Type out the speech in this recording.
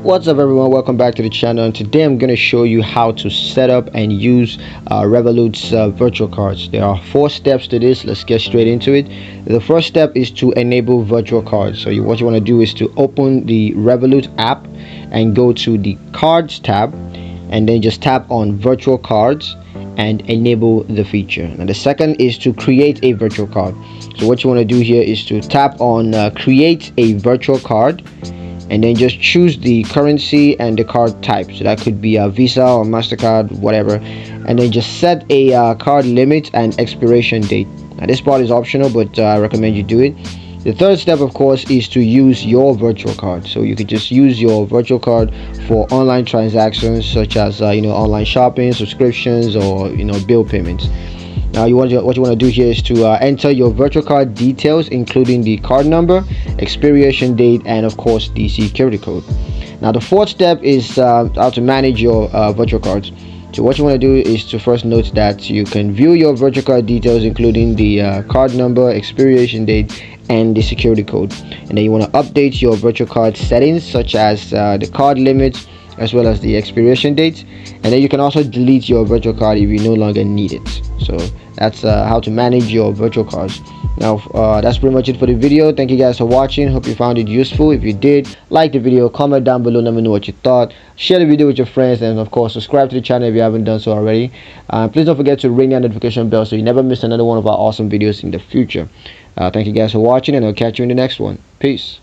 What's up everyone, welcome back to the channel, and today I'm going to show you how to set up and use Revolut's virtual cards. There are 4 steps to this. Let's get straight into it. The first step is to enable virtual cards. So what you want to do is to open the Revolut app and go to the cards tab, and then just tap on virtual cards and enable the feature. And the second is to create a virtual card. So what you want to do here is to tap on create a virtual card, and then just choose the currency and the card type. So that could be a Visa or MasterCard, whatever, and then just set a card limit and expiration date. Now this part is optional, but I recommend you do it. The third step, of course, is to use your virtual card. So you could just use your virtual card for online transactions such as online shopping, subscriptions, or bill payments. Now what you want to do here is to enter your virtual card details, including the card number, expiration date, and of course the security code. Now the fourth step is how to manage your virtual cards. So what you want to do is to first note that you can view your virtual card details, including the card number, expiration date, and the security code. And then you want to update your virtual card settings, such as the card limit as well as the expiration date. And then you can also delete your virtual card if you no longer need it. So that's how to manage your virtual cards. Now that's pretty much it for the video. Thank you guys for watching. Hope you found it useful. If you did, like the video, comment down below, let me know what you thought, share the video with your friends, and of course subscribe to the channel if you haven't done so already. Please don't forget to ring that notification bell so you never miss another one of our awesome videos in the future. Thank you guys for watching, and I'll catch you in the next one. Peace.